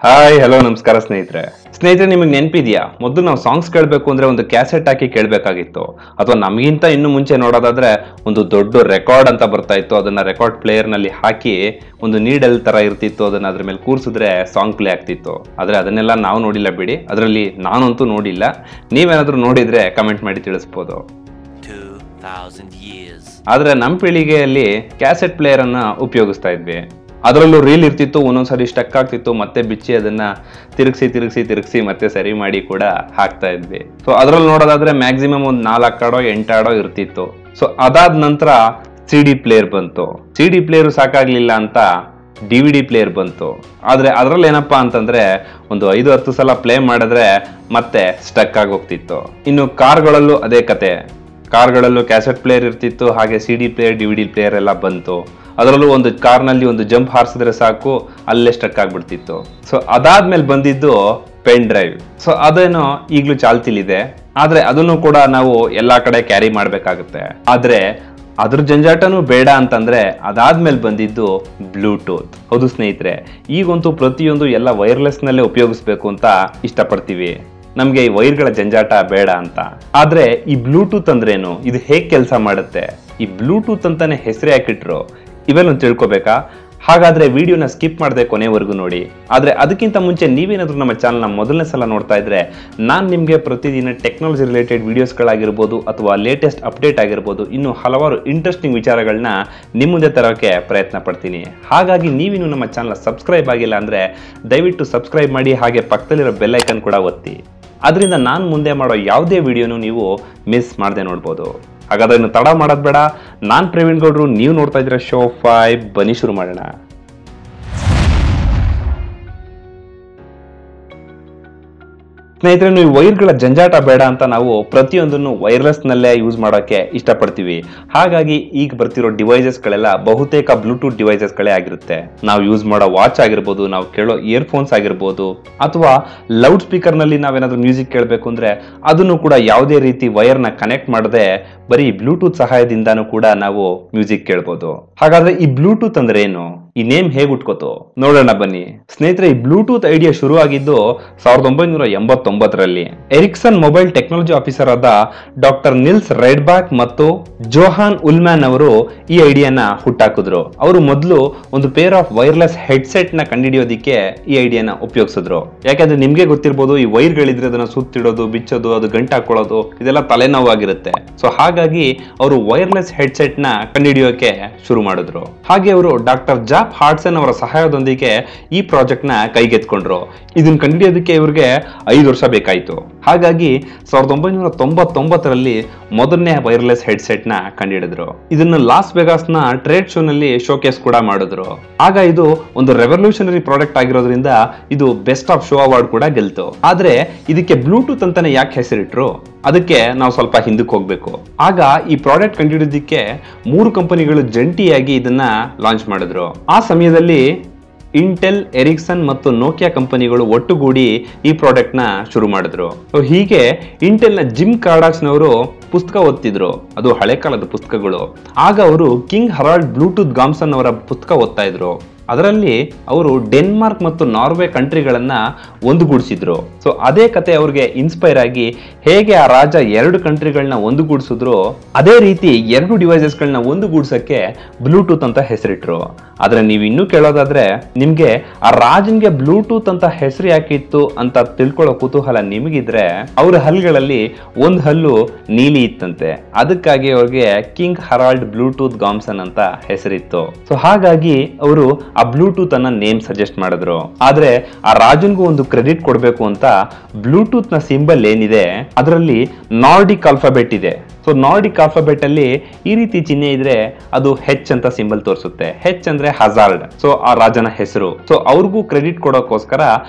Hi hello ನಮಸ್ಕಾರ ಸ್ನೇಹಿತರೆ ನಿಮಗೆ ನೆನಪಿದೆಯಾ ಮೊದಲು ನಾವು ಸಾಂಗ್ಸ್ ಕೇಳಬೇಕು ಅಂದ್ರೆ ಒಂದು ಕ್ಯಾಸೆಟ್ ಹಾಕಿ ಕೇಳಬೇಕಾಗಿತ್ತು ಅಥವಾ ನಮಗಿಂತ ಇನ್ನು ಮುಂಚೆ ನೋಡೋದಾದ್ರೆ ಒಂದು ದೊಡ್ಡ ರೆಕಾರ್ಡ್ ಅಂತ ಬರ್ತಾ ಇತ್ತು ಅದನ್ನ ರೆಕಾರ್ಡ್ ಪ್ಲೇಯರ್ ನಲ್ಲಿ ಹಾಕಿ ಒಂದು ನೀಡಲ್ ತರ ಇರ್ತಿತ್ತು ಅದನ್ನ ಅದ್ರ ಮೇಲೆ ಕೂರಿಸಿದ್ರೆ ಸಾಂಗ್ ಪ್ಲೇ ಆಗ್ತಿತ್ತು ಆದ್ರೆ ಅದನ್ನೆಲ್ಲ ನಾವು ನೋಡಿಲ್ಲ ಬಿಡಿ ಅದರಲ್ಲಿ ನಾನಂತೂ ನೋಡಿಲ್ಲ ನೀವೇನಾದ್ರೂ ನೋಡಿದ್ರೆ ಕಮೆಂಟ್ ಮಾಡಿ ತಿಳಿಸಬಹುದು ಆದ್ರೆ ನಮ್ಮ ಪೀಳಿಗೆಯಲ್ಲಿ ಕ್ಯಾಸೆಟ್ ಪ್ಲೇಯರ್ ಅನ್ನ ಉಪಯೋಗಿಸ್ತಾ ಇದ್ವಿ ಅದರಲ್ಲೂ ರೀಲ್ ಇರ್ತಿತ್ತು ಒಂದೊಂದ್ಸರಿ ಸ್ಟಕ್ ಆಗ್ತಿತ್ತು ಮತ್ತೆ ಬಿಚ್ಚಿ ಅದನ್ನ ತಿರುಗಿಸಿ ಮತ್ತೆ ಸರಿ ಮಾಡಿ ಕೂಡ ಹಾಕ್ತಾ ಇದ್ವಿ ಸೊ ಅದ್ರಲ್ಲಿ ನೋಡೋದಾದ್ರೆ ಮ್ಯಾಕ್ಸಿಮಮ್ ಒಂದು 4 ಹಾಡೋ 8 ಹಾಡೋ ಇರ್ತಿತ್ತು ಸೊ ಅದಾದ ನಂತರ ಸಿಡಿ ಪ್ಲೇಯರ್ ಬಂತು ಸಿಡಿ ಪ್ಲೇಯರ್ ಸಾಕಾಗ್ಲಿಲ್ಲ ಅಂತ DVD ಪ್ಲೇಯರ್ ಬಂತು ಆದ್ರೆ ಅದ್ರಲ್ಲಿ ಏನಪ್ಪಾ ಅಂತಂದ್ರೆ ಒಂದು 5-10 ಸಲ ಪ್ಲೇ ಮಾಡಿದ್ರೆ ಮತ್ತೆ ಸ್ಟಕ್ ಆಗಿ ಹೋಗ್ತಿತ್ತು ಇನ್ನು ಕಾರ್ಗಳಲ್ಲೂ ಅದೇ ಕತೆ ಕಾರ್ಗಳಲ್ಲೂ ಕ್ಯಾಸೆಟ್ ಪ್ಲೇಯರ್ ಇರ್ತಿತ್ತು ಹಾಗೆ ಸಿಡಿ ಪ್ಲೇಯರ್ DVD ಪ್ಲೇಯರ್ ಎಲ್ಲ ಬಂತು ಅದರಲ್ಲೂ ಒಂದು ಕಾರ್ನಲ್ಲಿ ಒಂದು ಜಂಪ್ ಹಾರಿಸಿದ್ರೆ ಸಾಕು ಅಲ್ಲೇ ಸ್ಟಕ್ ಆಗ್ಬಿಡ್ತಿತ್ತು ಸೊ ಅದಾದ್ಮೇಲೆ ಬಂದಿದ್ದು ಪೆನ್ ಡ್ರೈವ್ ಸೊ ಅದೇನೋ ಈಗಲೂ ಚಾಲ್ತಿಲಿದೆ ಆದ್ರೆ ಅದನ್ನು ಕೂಡ ನಾವು ಎಲ್ಲಾ ಕಡೆ ಕ್ಯಾರಿ ಮಾಡ್ಬೇಕಾಗುತ್ತೆ ಆದ್ರೆ ಅದ್ರ ಜಂಜಾಟನೂ ಬೇಡ ಅಂತಂದ್ರೆ ಅದಾದ್ಮೇಲೆ ಬಂದಿದ್ದು ಬ್ಲೂಟೂತ್ ಹೌದು ಸ್ನೇಹಿತರೆ ಈಗಂತೂ ಪ್ರತಿಯೊಂದು ಎಲ್ಲ ವೈರ್ಲೆಸ್ ನಲ್ಲೇ ಉಪಯೋಗಿಸ್ಬೇಕು ಅಂತ ಇಷ್ಟಪಡ್ತೀವಿ ನಮ್ಗೆ ಈ ವೈರ್ಗಳ ಜಂಜಾಟ ಬೇಡ ಅಂತ ಆದ್ರೆ ಈ ಬ್ಲೂಟೂತ್ ಅಂದ್ರೇನು ಇದು ಹೇಗ್ ಕೆಲಸ ಮಾಡುತ್ತೆ ಈ ಬ್ಲೂಟೂತ್ ಅಂತಾನೆ ಹೆಸರು ಹಾಕಿಟ್ರು ಇವೆಲ್ಲ ತಿಳ್ಕೊಬೇಕಾ ಹಾಗಾದ್ರೆ ವಿಡಿಯೋನ ಸ್ಕಿಪ್ ಮಾಡದೆ ಕೊನೆವರೆಗೂ ನೋಡಿ ಆದ್ರೆ ಅದಕ್ಕಿಂತ ಮುಂಚೆ ನೀವೇನಾದ್ರೂ ನಮ್ಮ ಚಾನಲ್ನ ಮೊದಲನೇ ಸಲ ನೋಡ್ತಾ ಇದ್ರೆ ನಾನು ನಿಮಗೆ ಪ್ರತಿದಿನ ಟೆಕ್ನಾಲಜಿ ರಿಲೇಟೆಡ್ ವಿಡಿಯೋಸ್ಗಳಾಗಿರ್ಬೋದು ಅಥವಾ ಲೇಟೆಸ್ಟ್ ಅಪ್ಡೇಟ್ ಆಗಿರ್ಬೋದು ಇನ್ನು ಹಲವಾರು ಇಂಟ್ರೆಸ್ಟಿಂಗ್ ವಿಚಾರಗಳನ್ನ ನಿಮ್ಮ ಮುಂದೆ ತರೋಕೆ ಪ್ರಯತ್ನ ಪಡ್ತೀನಿ ಹಾಗಾಗಿ ನೀವಿನ್ನು ನಮ್ಮ ಚಾನಲ್ ಸಬ್ಸ್ಕ್ರೈಬ್ ಆಗಿಲ್ಲ ಅಂದ್ರೆ ದಯವಿಟ್ಟು ಸಬ್ಸ್ಕ್ರೈಬ್ ಮಾಡಿ ಹಾಗೆ ಪಕ್ಕದಲ್ಲಿರೋ ಬೆಲ್ ಐಕನ್ ಕೂಡ ಒತ್ತಿ ಅದರಿಂದ ನಾನು ಮುಂದೆ ಮಾಡೋ ಯಾವುದೇ ವಿಡಿಯೋನು ನೀವು ಮಿಸ್ ಮಾಡದೆ ನೋಡ್ಬೋದು ಹಾಗಾದ್ರೆ ಇನ್ನು ತಡ ಮಾಡೋದು ಬೇಡ ನಾನು ಪ್ರವೀಣ್ ಗೌಡ್ರು ನೀವು ನೋಡ್ತಾ ಇದ್ರೆ ಶೋ 5 ಬನ್ನಿ ಶುರು ಮಾಡೋಣ ಸ್ನೇಹಿತರೆ ನೀವು ವೈರ್ಗಳ ಜಂಜಾಟ ಬೇಡ ಅಂತ ನಾವು ಪ್ರತಿಯೊಂದನ್ನು ವೈರ್ಲೆಸ್ ನಲ್ಲೇ ಯೂಸ್ ಮಾಡೋಕೆ ಇಷ್ಟಪಡ್ತೀವಿ ಹಾಗಾಗಿ ಈಗ ಬರ್ತಿರೋ ಡಿವೈಸಸ್ ಗಳೆಲ್ಲ ಬಹುತೇಕ ಬ್ಲೂಟೂತ್ ಡಿವೈಸಸ್ ಗಳೇ ಆಗಿರುತ್ತೆ ನಾವು ಯೂಸ್ ಮಾಡೋ ವಾಚ್ ಆಗಿರ್ಬೋದು ನಾವು ಕೇಳೋ ಇಯರ್ಫೋನ್ಸ್ ಆಗಿರ್ಬೋದು ಅಥವಾ ಲೌಡ್ ಸ್ಪೀಕರ್ ನಲ್ಲಿ ನಾವೇನಾದ್ರೂ ಮ್ಯೂಸಿಕ್ ಕೇಳಬೇಕು ಅಂದ್ರೆ ಅದನ್ನು ಕೂಡ ಯಾವುದೇ ರೀತಿ ವೈರ್ ನ ಕನೆಕ್ಟ್ ಮಾಡದೆ ಬರೀ ಬ್ಲೂಟೂತ್ ಸಹಾಯದಿಂದಾನು ಕೂಡ ನಾವು ಮ್ಯೂಸಿಕ್ ಕೇಳಬಹುದು ಹಾಗಾದ್ರೆ ಈ ಬ್ಲೂಟೂತ್ ಅಂದ್ರೆ ಏನು ಈ ನೇಮ್ ಹೇಗೆ ಉಟ್ಕೋತು ನೋಡೋಣ ಬನ್ನಿ ಸ್ನೇಹಿತರೆ ಈ ಬ್ಲೂಟೂತ್ ಐಡಿಯಾ ಶುರು ಆಗಿದ್ದು 1989ರಲ್ಲಿ ಎರಿಕ್ಸನ್ ಮೊಬೈಲ್ ಟೆಕ್ನಾಲಜಿ ಆಫೀಸರ್ ಆದ ಡಾಕ್ಟರ್ ನಿಲ್ಸ್ ರೆಡ್ಬ್ಯಾಕ್ ಮತ್ತು ಜೋಹಾನ್ ಉಲ್ಮ್ಯಾನ್ ಅವರು ಈ ಐಡಿಯಾನ ಹುಟ್ಟಾಕಿದ್ರು ಅವರು ಮೊದಲು ಒಂದು ಪೇರ್ ಆಫ್ ವೈರ್ಲೆಸ್ ಹೆಡ್ಸೆಟ್ ನ ಕಂಡುಹಿಡಿಯೋದಿಕ್ಕೆ ಈ ಐಡಿಯಾನ ಉಪಯೋಗಿಸಿದ್ರು ಯಾಕಂದ್ರೆ ನಿಮ್ಗೆ ಗೊತ್ತಿರಬಹುದು ಈ ವೈರ್ ಗಳಿದ್ರೆ ಅದನ್ನ ಸುತ್ತಿಡೋದು ಬಿಚ್ಚೋದು ಅದು ಗಂಟು ಹಾಕೊಳ್ಳೋದು ಇದೆಲ್ಲ ತಲೆನೋವಾಗಿರುತ್ತೆ ಸೊ ಹಾಗಾಗಿ ಅವರು ವೈರ್ಲೆಸ್ ಹೆಡ್ಸೆಟ್ ನ ಕಂಡುಹಿಡಿಯೋಕೆ ಶುರು ಮಾಡಿದ್ರು ಹಾಗೆ ಅವರು ಡಾಕ್ಟರ್ ಹಾರ್ಟ್ಸನ್ ಅವರ ಸಹಾಯದೊಂದಿಗೆ ಈ ಪ್ರಾಜೆಕ್ಟ್ ನ ಕೈಗೆತ್ಕೊಂಡ್ರು ಇದನ್ನ ಕಂಡುಹಿಡಿಯೋದಕ್ಕೆ ಇವರಿಗೆ 5 ವರ್ಷ ಬೇಕಾಯ್ತು ಹಾಗಾಗಿ 1999ರಲ್ಲಿ ಮೊದಲನೇ ವೈರ್ಲೆಸ್ ಹೆಡ್ಸೆಟ್ ನ ಕಂಡುಹಿಡಿದ್ರು ಇದನ್ನ ಲಾಸ್ ವೆಗಾಸ್ ನ ಟ್ರೇಡ್ ಶೋ ನಲ್ಲಿ ಶೋಕೇಸ್ ಕೂಡ ಮಾಡಿದ್ರು ಆಗ ಇದು ಒಂದು ರೆವಲ್ಯೂಷನರಿ ಪ್ರಾಡಕ್ಟ್ ಆಗಿರೋದ್ರಿಂದ ಇದು ಬೆಸ್ಟ್ ಆಫ್ ಶೋ ಅವಾರ್ಡ್ ಕೂಡ ಗೆಲ್ತು ಆದ್ರೆ ಇದಕ್ಕೆ ಬ್ಲೂಟೂತ್ ಅಂತಾನೆ ಯಾಕೆ ಹೆಸರಿಟ್ರು ಅದಕ್ಕೆ ನಾವು ಸ್ವಲ್ಪ ಹಿಂದಕ್ಕೆ ಹೋಗ್ಬೇಕು ಆಗ ಈ ಪ್ರಾಡಕ್ಟ್ ಕಂಡುಹಿಡಿಯೋದಕ್ಕೆ 3 ಕಂಪನಿಗಳು ಜಂಟಿಯಾಗಿ ಇದನ್ನ ಲಾಂಚ್ ಮಾಡಿದ್ರು ಆ ಸಮಯದಲ್ಲಿ ಇಂಟೆಲ್ ಎರಿಕ್ಸನ್ ಮತ್ತು ನೋಕಿಯಾ ಕಂಪನಿಗಳು ಒಟ್ಟುಗೂಡಿ ಈ ಪ್ರಾಡಕ್ಟ್ ನ ಶುರು ಮಾಡಿದ್ರು ಹೀಗೆ ಇಂಟೆಲ್ ನ ಜಿಮ್ ಕಾರ್ಡಾಕ್ಸ್ ನವರು ಪುಸ್ತಕ ಓದ್ತಿದ್ರು ಅದು ಹಳೆ ಕಾಲದ ಪುಸ್ತಕಗಳು ಆಗ ಅವರು ಕಿಂಗ್ ಹರಾಲ್ಡ್ ಬ್ಲೂಟೂತ್ ಗಾಮ್ಸನ್ ಅವರ ಪುಸ್ತಕ ಓದ್ತಾ ಇದ್ರು ಅದರಲ್ಲಿ ಅವರು ಡೆನ್ಮಾರ್ಕ್ ಮತ್ತು ನಾರ್ವೆ ಕಂಟ್ರಿಗಳನ್ನ ಒಂದುಗೂಡಿಸಿದ್ರು ಸೊ ಅದೇ ಕತೆ ಅವ್ರಿಗೆ ಇನ್ಸ್ಪೈರ್ ಆಗಿ ಹೇಗೆ ಆ ರಾಜ 2 ಕಂಟ್ರಿಗಳನ್ನ ಒಂದುಗೂಡಿಸಿದ್ರು ಅದೇ ರೀತಿ 2 ಡಿವೈಸಸ್ ಗಳನ್ನ ಒಂದುಗೂಡಿಸಕ್ಕೆ ಬ್ಲೂಟೂತ್ ಅಂತ ಹೆಸರಿಟ್ರು ಆದ್ರೆ ನೀವು ಇನ್ನೂ ಕೇಳೋದಾದ್ರೆ ನಿಮ್ಗೆ ಆ ರಾಜನ್ಗೆ ಬ್ಲೂಟೂತ್ ಅಂತ ಹೆಸರು ಯಾಕಿತ್ತು ಅಂತ ತಿಳ್ಕೊಳ್ಳೋ ಕುತೂಹಲ ನಿಮಗಿದ್ರೆ ಅವ್ರ ಹಲ್ಲುಗಳಲ್ಲಿ ಒಂದು ಹಲ್ಲು ನೀಲಿ ಇತ್ತಂತೆ ಅದಕ್ಕಾಗಿ ಅವ್ರಿಗೆ ಕಿಂಗ್ ಹರಾಲ್ಡ್ ಬ್ಲೂಟೂತ್ ಗಾಮ್ಸನ್ ಅಂತ ಹೆಸರಿತ್ತು ಸೊ ಹಾಗಾಗಿ ಅವರು ಆ ಬ್ಲೂಟೂತ್ ಅನ್ನ ನೇಮ್ ಸಜೆಸ್ಟ್ ಮಾಡಿದ್ರು ಆದ್ರೆ ಆ ರಾಜನ್ಗೂ ಒಂದು ಕ್ರೆಡಿಟ್ ಕೊಡ್ಬೇಕು ಅಂತ ಬ್ಲೂಟೂತ್ ನ ಸಿಂಬಲ್ ಏನಿದೆ ಅದರಲ್ಲಿ ನಾರ್ಡಿಕ್ ಆಲ್ಫಾಬೆಟ್ ಇದೆ ಸೊ ನಾರ್ಡಿಕ್ ಆಲ್ಫಾಬೆಟ್ ಅಲ್ಲಿ ಈ ರೀತಿ ಚಿಹ್ನೆ ಇದ್ರೆ ಅದು ಹೆಚ್ ಅಂತ ಸಿಂಬಲ್ ತೋರಿಸುತ್ತೆ ಹೆಚ್ ಅಂದ್ರೆ ಹಜಾರ್ಡ್ ಸೊ ಆ ರಾಜನ ಹೆಸರು ಸೊ ಅವ್ರಿಗೂ ಕ್ರೆಡಿಟ್ ಕೊಡೋಕೋಸ್ಕರ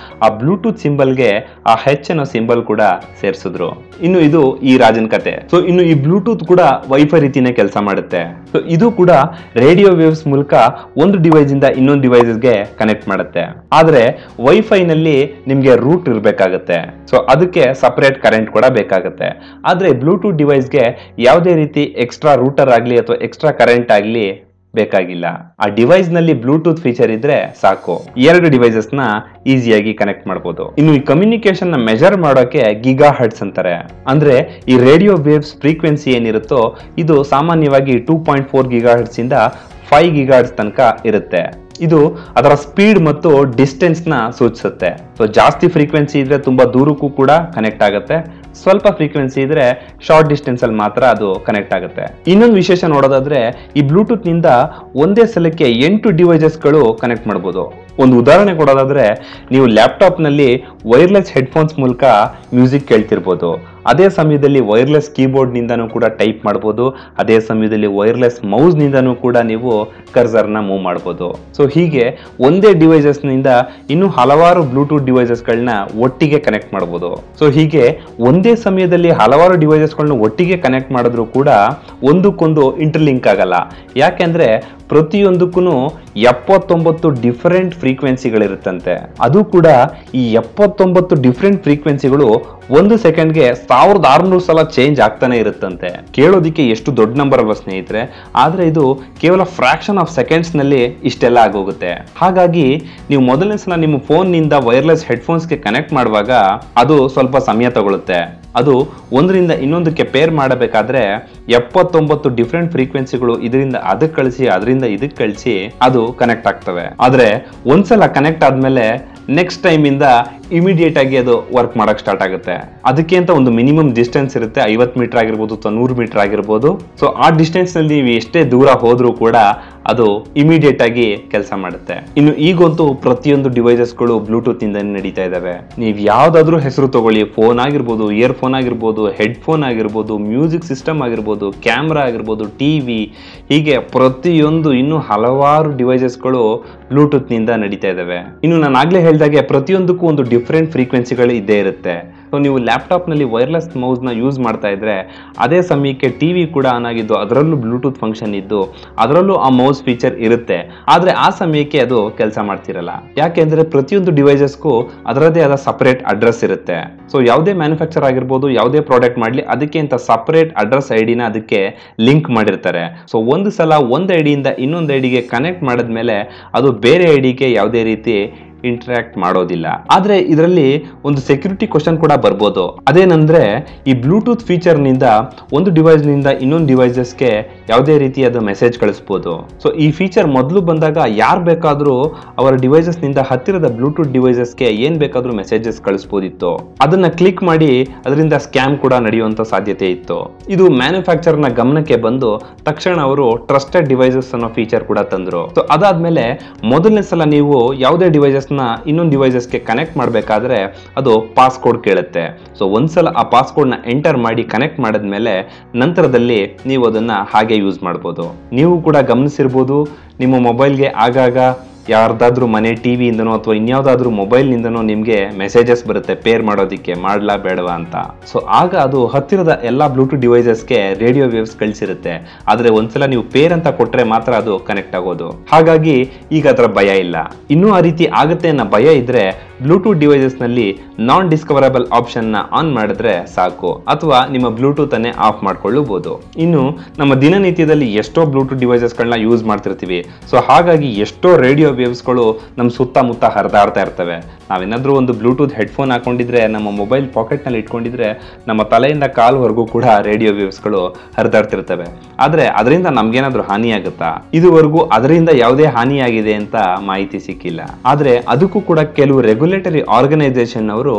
ಆ ಬ್ಲೂಟೂತ್ ಸಿಂಬಲ್ಗೆ ಆ ಹೆಚ್ ಅನ್ನೋ ಸಿಂಬಲ್ ಕೂಡ ಸೇರಿಸಿದ್ರು ಇನ್ನು ಇದು ಈ ರಾಜನ್ ಕತೆ ಸೊ ಇನ್ನು ಈ ಬ್ಲೂಟೂತ್ ಕೂಡ ವೈಫೈ ರೀತಿನೇ ಕೆಲಸ ಮಾಡುತ್ತೆ ಸೊ ಇದು ಕೂಡ ರೇಡಿಯೋ ವೇವ್ಸ್ ಮೂಲಕ ಒಂದು ಡಿವೈಸ್ ಇಂದ ಇನ್ನೊಂದು ಡಿವೈಸ್ಗೆ ಕನೆಕ್ಟ್ ಮಾಡುತ್ತೆ ಆದ್ರೆ ವೈಫೈ ನಲ್ಲಿ ನಿಮ್ಗೆ ರೂಟ್ ಇರಬೇಕಾಗುತ್ತೆ ಸೊ ಅದಕ್ಕೆ ಸಪರೇಟ್ ಕರೆಂಟ್ ಕೂಡ ಬೇಕಾಗುತ್ತೆ ಆದ್ರೆ ಬ್ಲೂಟೂತ್ ಡಿವೈಸ್ಗೆ ಯಾವುದೇ ರೀತಿ ಎಕ್ಸ್ಟ್ರಾ ರೂಟರ್ ಆಗ್ಲಿ ಅಥವಾ ಎಕ್ಸ್ಟ್ರಾ ಕರೆಂಟ್ ಆಗ್ಲಿ ಬೇಕಾಗಿಲ್ಲ. ಆ ಡಿವೈಸ್ ನಲ್ಲಿ ಬ್ಲೂಟೂತ್ ಫೀಚರ್ ಇದ್ರೆ ಸಾಕು, 2 ಡಿವೈಸಸ್ ನ ಈಸಿಯಾಗಿ ಕನೆಕ್ಟ್ ಮಾಡಬಹುದು. ಇನ್ನು ಈ ಕಮ್ಯುನಿಕೇಶನ್ ನ ಮೆಜರ್ ಮಾಡೋಕೆ ಗಿಗಾ ಹರ್ಟ್ಸ್ ಅಂತಾರೆ. ಅಂದ್ರೆ ಈ ರೇಡಿಯೋ ವೇವ್ಸ್ ಫ್ರೀಕ್ವೆನ್ಸಿ ಏನಿರುತ್ತೋ ಇದು ಸಾಮಾನ್ಯವಾಗಿ 2.4 ಗಿಗಾ ಹರ್ಟ್ಸ್ ಇಂದ 5 ಗಿಗಾ ಹರ್ಟ್ಸ್ ತನಕ ಇರುತ್ತೆ. ಇದು ಅದರ ಸ್ಪೀಡ್ ಮತ್ತು ಡಿಸ್ಟೆನ್ಸ್ ನ ಸೂಚಿಸುತ್ತೆ. ಸೊ ಜಾಸ್ತಿ ಫ್ರೀಕ್ವೆನ್ಸಿ ಇದ್ರೆ ತುಂಬಾ ದೂರಕ್ಕೂ ಕೂಡ ಕನೆಕ್ಟ್ ಆಗುತ್ತೆ, ಸ್ವಲ್ಪ ಫ್ರೀಕ್ವೆನ್ಸಿ ಇದ್ರೆ ಶಾರ್ಟ್ ಡಿಸ್ಟೆನ್ಸ್ ಅಲ್ಲಿ ಮಾತ್ರ ಅದು ಕನೆಕ್ಟ್ ಆಗುತ್ತೆ. ಇನ್ನೊಂದು ವಿಶೇಷ ನೋಡೋದಾದ್ರೆ ಈ ಬ್ಲೂಟೂತ್ ನಿಂದ ಒಂದೇ ಸಲಕ್ಕೆ 8 ಡಿವೈಸಸ್ ಗಳು ಕನೆಕ್ಟ್ ಮಾಡಬಹುದು. ಒಂದು ಉದಾಹರಣೆ ಕೊಡೋದಾದ್ರೆ ನೀವು ಲ್ಯಾಪ್ಟಾಪ್ ನಲ್ಲಿ ವೈರ್ಲೆಸ್ ಹೆಡ್ಫೋನ್ಸ್ ಮೂಲಕ ಮ್ಯೂಸಿಕ್ ಕೇಳ್ತಿರ್ಬೋದು, ಅದೇ ಸಮಯದಲ್ಲಿ ವೈರ್ಲೆಸ್ ಕೀಬೋರ್ಡ್ ನಿಂದನೂ ಕೂಡ ಟೈಪ್ ಮಾಡಬಹುದು, ಅದೇ ಸಮಯದಲ್ಲಿ ವೈರ್ಲೆಸ್ ಮೌಸ್ ನಿಂದನೂ ಕೂಡ ನೀವು ಕರ್ಸರ್ ನ ಮೂವ್ ಮಾಡಬಹುದು. ಸೊ ಹೀಗೆ ಒಂದೇ ಡಿವೈಸಸ್ ನಿಂದ ಇನ್ನು ಹಲವಾರು ಬ್ಲೂಟೂತ್ ಡಿವೈಸಸ್ ಗಳನ್ನ ಒಟ್ಟಿಗೆ ಕನೆಕ್ಟ್ ಮಾಡಬಹುದು. ಸೊ ಹೀಗೆ ಒಂದೇ ಸಮಯದಲ್ಲಿ ಹಲವಾರು ಡಿವೈಸಸ್ ಗಳನ್ನ ಒಟ್ಟಿಗೆ ಕನೆಕ್ಟ್ ಮಾಡಿದ್ರು ಕೂಡ ಒಂದಕ್ಕೊಂದು ಇಂಟರ್ಲಿಂಕ್ ಆಗಲ್ಲ. ಯಾಕೆಂದ್ರೆ ಪ್ರತಿಯೊಂದಕ್ಕೂ 79 ಡಿಫರೆಂಟ್ ಫ್ರೀಕ್ವೆನ್ಸಿಗಳಿರುತ್ತಂತೆ. ಅದು ಕೂಡ ಈ 79 ಡಿಫರೆಂಟ್ ಫ್ರೀಕ್ವೆನ್ಸಿಗಳು 1 ಸೆಕೆಂಡ್ಗೆ 1600 ಸಲ ಚೇಂಜ್ ಆಗ್ತಾನೆ ಇರುತ್ತಂತೆ. ಕೇಳೋದಿಕ್ಕೆ ಎಷ್ಟು ದೊಡ್ಡ ನಂಬರ್ ಅಲ್ವಾ ಸ್ನೇಹಿತರೆ, ಆದ್ರೆ ಇದು ಕೇವಲ ಫ್ರಾಕ್ಷನ್ ಆಫ್ ಸೆಕೆಂಡ್ಸ್ ನಲ್ಲಿ ಇಷ್ಟೆಲ್ಲ ಆಗೋಗುತ್ತೆ. ಹಾಗಾಗಿ ನೀವು ಮೊದಲನೇ ಸಲ ನಿಮ್ಮ ಫೋನ್ ನಿಂದ ವೈರ್ಲೆಸ್ ಹೆಡ್ಫೋನ್ಸ್ಗೆ ಕನೆಕ್ಟ್ ಮಾಡುವಾಗ ಅದು ಸ್ವಲ್ಪ ಸಮಯ ತಗೊಳುತ್ತೆ. ಅದು ಒಂದರಿಂದ ಇನ್ನೊಂದಕ್ಕೆ ಪೇರ್ ಮಾಡಬೇಕಾದ್ರೆ 79 ಡಿಫರೆಂಟ್ ಫ್ರೀಕ್ವೆನ್ಸಿಗಳು ಇದರಿಂದ ಅದಕ್ಕೆ ಕಳಿಸಿ ಅದರಿಂದ ಇದಕ್ಕೆ ಕಳಿಸಿ ಅದು ಕನೆಕ್ಟ್ ಆಗ್ತವೆ. ಆದ್ರೆ ಒಂದ್ಸಲ ಕನೆಕ್ಟ್ ಆದ್ಮೇಲೆ ನೆಕ್ಸ್ಟ್ ಟೈಮ್ ಇಂದ ಇಮಿಡಿಯೇಟ್ ಆಗಿ ಅದು ವರ್ಕ್ ಮಾಡಕ್ ಸ್ಟಾರ್ಟ್ ಆಗುತ್ತೆ. ಅದಕ್ಕೆ ಅಂತ ಒಂದು ಮಿನಿಮಮ್ ಡಿಸ್ಟೆನ್ಸ್ ಇರುತ್ತೆ, 50 ಮೀಟರ್ ಆಗಿರ್ಬೋದು ಅಥವಾ 100 ಮೀಟರ್ ಆಗಿರ್ಬೋದು. ಸೊ ಆ ಡಿಸ್ಟೆನ್ಸ್ ನಲ್ಲಿ ನೀವು ಎಷ್ಟೇ ದೂರ ಹೋದ್ರೂ ಕೂಡ ಅದು ಇಮಿಡಿಯೇಟ್ ಆಗಿ ಕೆಲಸ ಮಾಡುತ್ತೆ. ಇನ್ನು ಈಗಂತೂ ಪ್ರತಿಯೊಂದು ಡಿವೈಸಸ್ಗಳು ಬ್ಲೂಟೂತ್ ಇಂದ ನಡೀತಾ ಇದಾವೆ. ನೀವು ಯಾವ್ದಾದ್ರೂ ಹೆಸರು ತಗೊಳ್ಳಿ, ಫೋನ್ ಆಗಿರ್ಬೋದು, ಇಯರ್ಫೋನ್ ಆಗಿರ್ಬೋದು, ಹೆಡ್ಫೋನ್ ಆಗಿರ್ಬೋದು, ಮ್ಯೂಸಿಕ್ ಸಿಸ್ಟಮ್ ಆಗಿರ್ಬೋದು, ಕ್ಯಾಮ್ರಾ ಆಗಿರ್ಬೋದು, ಟಿವಿ, ಹೀಗೆ ಪ್ರತಿಯೊಂದು ಇನ್ನು ಹಲವಾರು ಡಿವೈಸಸ್ಗಳು ಬ್ಲೂಟೂತ್ ನಿಂದ ನಡೀತಾ ಇದಾವೆ. ಇನ್ನು ನಾನು ಆಗ್ಲೇ ಹೇಳಿದಾಗೆ ಪ್ರತಿಯೊಂದಕ್ಕೂ ಒಂದು ಡಿಫರೆಂಟ್ ಫ್ರೀಕ್ವೆನ್ಸಿಗಳು ಇದ್ದೇ ಇರುತ್ತೆ. ಸೊ ನೀವು ಲ್ಯಾಪ್ಟಾಪ್ ನಲ್ಲಿ ವೈರ್ಲೆಸ್ ಮೌಸ್ ನ ಯೂಸ್ ಮಾಡ್ತಾ ಇದ್ರೆ ಅದೇ ಸಮಯಕ್ಕೆ ಟಿವಿ ಕೂಡ ಆನ್ ಆಗಿದ್ದು ಅದರಲ್ಲೂ ಬ್ಲೂಟೂತ್ ಫಂಕ್ಷನ್ ಇದ್ದು ಅದರಲ್ಲೂ ಆ ಮೌಸ್ ಫೀಚರ್ ಇರುತ್ತೆ. ಆದ್ರೆ ಆ ಸಮಯಕ್ಕೆ ಅದು ಕೆಲಸ ಮಾಡ್ತಿರಲ್ಲ. ಯಾಕೆಂದ್ರೆ ಪ್ರತಿಯೊಂದು ಡಿವೈಸಸ್ಗೂ ಅದರದೇ ಆದ ಸಪರೇಟ್ ಅಡ್ರೆಸ್ ಇರುತ್ತೆ. ಸೊ ಯಾವುದೇ ಮ್ಯಾನುಫ್ಯಾಕ್ಚರ್ ಆಗಿರ್ಬೋದು, ಯಾವುದೇ ಪ್ರಾಡಕ್ಟ್ ಮಾಡ್ಲಿ, ಅದಕ್ಕೆ ಅಂತ ಸಪರೇಟ್ ಅಡ್ರೆಸ್ ಐಡಿನ ಅದಕ್ಕೆ ಲಿಂಕ್ ಮಾಡಿರ್ತಾರೆ. ಸೊ ಒಂದು ಸಲ ಒಂದು ಐಡಿಯಿಂದ ಇನ್ನೊಂದು ಐಡಿಗೆ ಕನೆಕ್ಟ್ ಮಾಡಿದ್ಮೇಲೆ ಅದು ಬೇರೆ ಐಡಿಗೆ ಯಾವುದೇ ರೀತಿ ಇಂಟರಾಕ್ಟ್ ಮಾಡೋದಿಲ್ಲ. ಆದ್ರೆ ಇದರಲ್ಲಿ ಒಂದು ಸೆಕ್ಯೂರಿಟಿ ಕ್ವಶನ್ ಕೂಡ ಬರ್ಬೋದು. ಅದೇನಂದ್ರೆ ಈ ಬ್ಲೂಟೂತ್ ಫೀಚರ್ ನಿಂದ ಒಂದು ಡಿವೈಸ್ ನಿಂದ ಇನ್ನೊಂದು ಡಿವೈಸಸ್ಗೆ ಯಾವುದೇ ರೀತಿಯಾದ ಮೆಸೇಜ್ ಕಳಿಸಬಹುದು. ಸೊ ಈ ಫೀಚರ್ ಮೊದಲು ಬಂದಾಗ ಯಾರು ಬೇಕಾದ್ರೂ ಅವರ ಡಿವೈಸಸ್ ನಿಂದ ಹತ್ತಿರದ ಬ್ಲೂಟೂತ್ ಡಿವೈಸಸ್ಗೆ ಏನ್ ಬೇಕಾದ್ರೂ ಮೆಸೇಜಸ್ ಕಳಿಸಬಹುದಿತ್ತು. ಅದನ್ನ ಕ್ಲಿಕ್ ಮಾಡಿ ಅದರಿಂದ ಸ್ಕ್ಯಾಮ್ ಕೂಡ ನಡೆಯುವಂತ ಸಾಧ್ಯತೆ ಇತ್ತು. ಇದು ಮ್ಯಾನುಫ್ಯಾಕ್ಚರ್ ನ ಗಮನಕ್ಕೆ ಬಂದು ತಕ್ಷಣ ಅವರು ಟ್ರಸ್ಟೆಡ್ ಡಿವೈಸಸ್ ಅನ್ನೋ ಫೀಚರ್ ಕೂಡ ತಂದ್ರು. ಸೊ ಅದಾದ್ಮೇಲೆ ಮೊದಲನೇ ಸಲ ನೀವು ಯಾವುದೇ ಡಿವೈಸಸ್ ಇನ್ನೊಂದು ಡಿವೈಸಸ್ಗೆ ಕನೆಕ್ಟ್ ಮಾಡಬೇಕಾದ್ರೆ ಅದು ಪಾಸ್ಕೋಡ್ ಕೇಳುತ್ತೆ. ಸೊ ಒಂದ್ಸಲ ಆ ಪಾಸ್ಕೋಡ್ ನ ಎಂಟರ್ ಮಾಡಿ ಕನೆಕ್ಟ್ ಮಾಡಿದ್ಮೇಲೆ ನಂತರದಲ್ಲಿ ನೀವು ಅದನ್ನ ಹಾಗೆ ಯೂಸ್ ಮಾಡಬಹುದು. ನೀವು ಕೂಡ ಗಮನಿಸಿರ್ಬೋದು, ನಿಮ್ಮ ಮೊಬೈಲ್ಗೆ ಆಗಾಗ ಯಾರ್ದಾದ್ರೂ ಮನೆ ಟಿವಿಯಿಂದನೋ ಅಥವಾ ಇನ್ಯಾವುದಾದ್ರೂ ಮೊಬೈಲ್ ನಿಂದನೋ ನಿಮ್ಗೆ ಮೆಸೇಜಸ್ ಬರುತ್ತೆ ಪೇರ್ ಮಾಡೋದಿಕ್ಕೆ, ಮಾಡ್ಲಾ ಬೇಡವಾ ಅಂತ. ಸೊ ಆಗ ಅದು ಹತ್ತಿರದ ಎಲ್ಲಾ ಬ್ಲೂಟೂತ್ ಡಿವೈಸಸ್ಗೆ ರೇಡಿಯೋ ವೇವ್ಸ್ ಕಳಿಸಿರುತ್ತೆ. ಆದ್ರೆ ಒಂದ್ಸಲ ನೀವು ಪೇರ್ ಅಂತ ಕೊಟ್ರೆ ಮಾತ್ರ ಅದು ಕನೆಕ್ಟ್ ಆಗೋದು. ಹಾಗಾಗಿ ಈಗ ಅದರ ಭಯ ಇಲ್ಲ. ಇನ್ನೂ ಆ ರೀತಿ ಆಗುತ್ತೆ ಅನ್ನೋ ಭಯ ಇದ್ರೆ ಬ್ಲೂಟೂತ್ ಡಿವೈಸಸ್ ನಲ್ಲಿ ನಾನ್ ಡಿಸ್ಕವರಬಲ್ ಆಪ್ಷನ್ ನ ಆನ್ ಮಾಡಿದ್ರೆ ಸಾಕು, ಅಥವಾ ನಿಮ್ಮ ಬ್ಲೂಟೂತ್ ಅನ್ನೇ ಆಫ್ ಮಾಡ್ಕೊಳ್ಳಬಹುದು. ಇನ್ನು ನಮ್ಮ ದಿನನಿತ್ಯದಲ್ಲಿ ಎಷ್ಟೋ ಬ್ಲೂಟೂತ್ ಡಿವೈಸಸ್ ಗಳನ್ನ ಯೂಸ್ ಮಾಡ್ತಿರ್ತೀವಿ. ಸೊ ಹಾಗಾಗಿ ಎಷ್ಟೋ ರೇಡಿಯೋ ವೇವ್ಸ್ಗಳು ನಮ್ಮ ಸುತ್ತಮುತ್ತ ಹರಿದಾಡ್ತಾ ಇರ್ತವೆ. ನಾವೇನಾದ್ರೂ ಒಂದು ಬ್ಲೂಟೂತ್ ಹೆಡ್ಫೋನ್ ಹಾಕೊಂಡಿದ್ರೆ, ನಮ್ಮ ಮೊಬೈಲ್ ಪಾಕೆಟ್ ನಲ್ಲಿ ಇಟ್ಕೊಂಡಿದ್ರೆ ನಮ್ಮ ತಲೆಯಿಂದ ಕಾಲ್ವರೆಗೂ ಕೂಡ ರೇಡಿಯೋ ವೇವ್ಸ್ಗಳು ಹರಿದಾಡ್ತಿರ್ತವೆ. ಆದ್ರೆ ಅದರಿಂದ ನಮ್ಗೇನಾದ್ರೂ ಹಾನಿ ಆಗುತ್ತಾ? ಇದುವರೆಗೂ ಅದರಿಂದ ಯಾವುದೇ ಹಾನಿಯಾಗಿದೆ ಅಂತ ಮಾಹಿತಿ ಸಿಕ್ಕಿಲ್ಲ. ಆದ್ರೆ ಅದಕ್ಕೂ ಕೂಡ ಕೆಲವು ರೆಗ್ಯುಲೇಟರಿ ಆರ್ಗನೈಸೇಷನ್ ಅವರು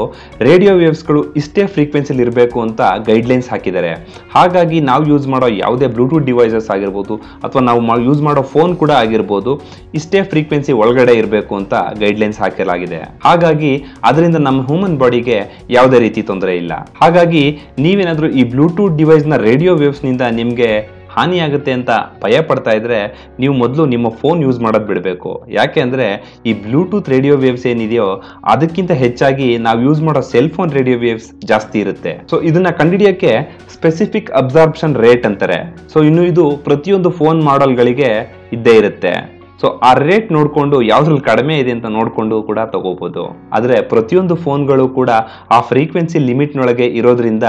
ರೇಡಿಯೋ ವೇವ್ಸ್ಗಳು ಇಷ್ಟೇ ಫ್ರೀಕ್ವೆನ್ಸಿಲಿ ಇರಬೇಕು ಅಂತ ಗೈಡ್ಲೈನ್ಸ್ ಹಾಕಿದ್ದಾರೆ. ಹಾಗಾಗಿ ನಾವು ಯೂಸ್ ಮಾಡೋ ಯಾವುದೇ ಬ್ಲೂಟೂತ್ ಡಿವೈಸಸ್ ಆಗಿರ್ಬೋದು ಅಥವಾ ನಾವು ಯೂಸ್ ಮಾಡೋ ಫೋನ್ ಕೂಡ ಆಗಿರ್ಬೋದು, ಇಷ್ಟೇ ಫ್ರೀಕ್ವೆನ್ಸಿ ಒಳಗಡೆ ಇರಬೇಕು ಅಂತ ಗೈಡ್ಲೈನ್ಸ್ ಹಾಕಲಾಗಿದೆ. ಹಾಗಾಗಿ ಅದರಿಂದ ನಮ್ಮ ಹ್ಯೂಮನ್ ಬಾಡಿಗೆ ಯಾವುದೇ ರೀತಿ ತೊಂದರೆ ಇಲ್ಲ. ಹಾಗಾಗಿ ನೀವೇನಾದ್ರೂ ಈ ಬ್ಲೂಟೂತ್ ಡಿವೈಸ್ ನ ರೇಡಿಯೋ ವೇವ್ಸ್ ನಿಂದ ನಿಮ್ಗೆ ಹಾನಿ ಆಗುತ್ತೆ ಅಂತ ಭಯ ಪಡ್ತಾ ಇದ್ರೆ ನೀವು ಮೊದಲು ನಿಮ್ಮ ಫೋನ್ ಯೂಸ್ ಮಾಡೋದು ಬಿಡಬೇಕು. ಯಾಕೆ ಅಂದ್ರೆ ಈ ಬ್ಲೂಟೂತ್ ರೇಡಿಯೋ ವೇವ್ಸ್ ಏನಿದೆಯೋ ಅದಕ್ಕಿಂತ ಹೆಚ್ಚಾಗಿ ನಾವು ಯೂಸ್ ಮಾಡೋ ಸೆಲ್ ಫೋನ್ ರೇಡಿಯೋ ವೇವ್ಸ್ ಜಾಸ್ತಿ ಇರುತ್ತೆ. ಸೊ ಇದನ್ನ ಕಂಡುಹಿಡಿಯಕ್ಕೆ ಸ್ಪೆಸಿಫಿಕ್ ಅಬ್ಸಾರ್ಪ್ಷನ್ ರೇಟ್ ಅಂತಾರೆ. ಸೊ ಇನ್ನು ಇದು ಪ್ರತಿಯೊಂದು ಫೋನ್ ಮಾಡೆಲ್ಗಳಿಗೆ ಇದ್ದೇ ಇರುತ್ತೆ. ಸೊ ಆ ರೇಟ್ ನೋಡ್ಕೊಂಡು ಯಾವ್ದ್ರಲ್ಲಿ ಕಡಿಮೆ ಇದೆ ಅಂತ ನೋಡ್ಕೊಂಡು ಕೂಡ ತಗೋಬಹುದು. ಆದ್ರೆ ಪ್ರತಿಯೊಂದು ಫೋನ್ಗಳು ಕೂಡ ಆ ಫ್ರೀಕ್ವೆನ್ಸಿ ಲಿಮಿಟ್ ನೊಳಗೆ ಇರೋದ್ರಿಂದ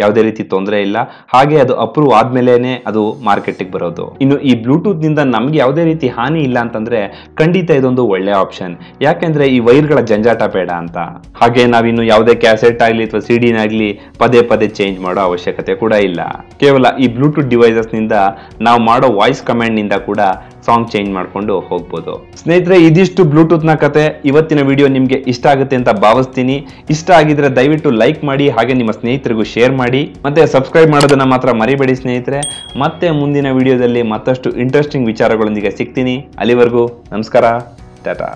ಯಾವುದೇ ರೀತಿ ತೊಂದರೆ ಇಲ್ಲ. ಹಾಗೆ ಅದು ಅಪ್ರೂವ್ ಆದ್ಮೇಲೆನೆ ಅದು ಮಾರ್ಕೆಟಿಗೆ ಬರೋದು. ಇನ್ನು ಈ ಬ್ಲೂಟೂತ್ ನಿಂದ ನಮ್ಗೆ ಯಾವುದೇ ರೀತಿ ಹಾನಿ ಇಲ್ಲ ಅಂತಂದ್ರೆ ಖಂಡಿತ ಇದೊಂದು ಒಳ್ಳೆ ಆಪ್ಷನ್. ಯಾಕೆಂದ್ರೆ ಈ ವೈರ್ಗಳ ಜಂಜಾಟ ಬೇಡ ಅಂತ. ಹಾಗೆ ನಾವಿನ್ನು ಯಾವುದೇ ಕ್ಯಾಸೆಟ್ ಆಗ್ಲಿ ಅಥವಾ ಸಿಡಿನಾಗ್ಲಿ ಪದೇ ಪದೇ ಚೇಂಜ್ ಮಾಡೋ ಅವಶ್ಯಕತೆ ಕೂಡ ಇಲ್ಲ. ಕೇವಲ ಈ ಬ್ಲೂಟೂತ್ ಡಿವೈಸಸ್ ನಿಂದ ನಾವು ಮಾಡೋ ವಾಯ್ಸ್ ಕಮಾಂಡ್ ನಿಂದ ಕೂಡ ಸಾಂಗ್ ಚೇಂಜ್ ಮಾಡ್ಕೊಂಡು ಹೋಗ್ಬೋದು. ಸ್ನೇಹಿತರೆ, ಇದಿಷ್ಟು ಬ್ಲೂಟೂತ್ ನ ಕತೆ. ಇವತ್ತಿನ ವಿಡಿಯೋ ನಿಮ್ಗೆ ಇಷ್ಟ ಆಗುತ್ತೆ ಅಂತ ಭಾವಿಸ್ತೀನಿ. ಇಷ್ಟ ಆಗಿದ್ರೆ ದಯವಿಟ್ಟು ಲೈಕ್ ಮಾಡಿ, ಹಾಗೆ ನಿಮ್ಮ ಸ್ನೇಹಿತರಿಗೂ ಶೇರ್ ಮಾಡಿ, ಮತ್ತೆ ಸಬ್ಸ್ಕ್ರೈಬ್ ಮಾಡೋದನ್ನ ಮಾತ್ರ ಮರಿಬೇಡಿ ಸ್ನೇಹಿತರೆ. ಮತ್ತೆ ಮುಂದಿನ ವಿಡಿಯೋದಲ್ಲಿ ಮತ್ತಷ್ಟು ಇಂಟ್ರೆಸ್ಟಿಂಗ್ ವಿಚಾರಗಳೊಂದಿಗೆ ಸಿಗ್ತೀನಿ. ಅಲ್ಲಿವರೆಗೂ ನಮಸ್ಕಾರ, ಟಾಟಾ.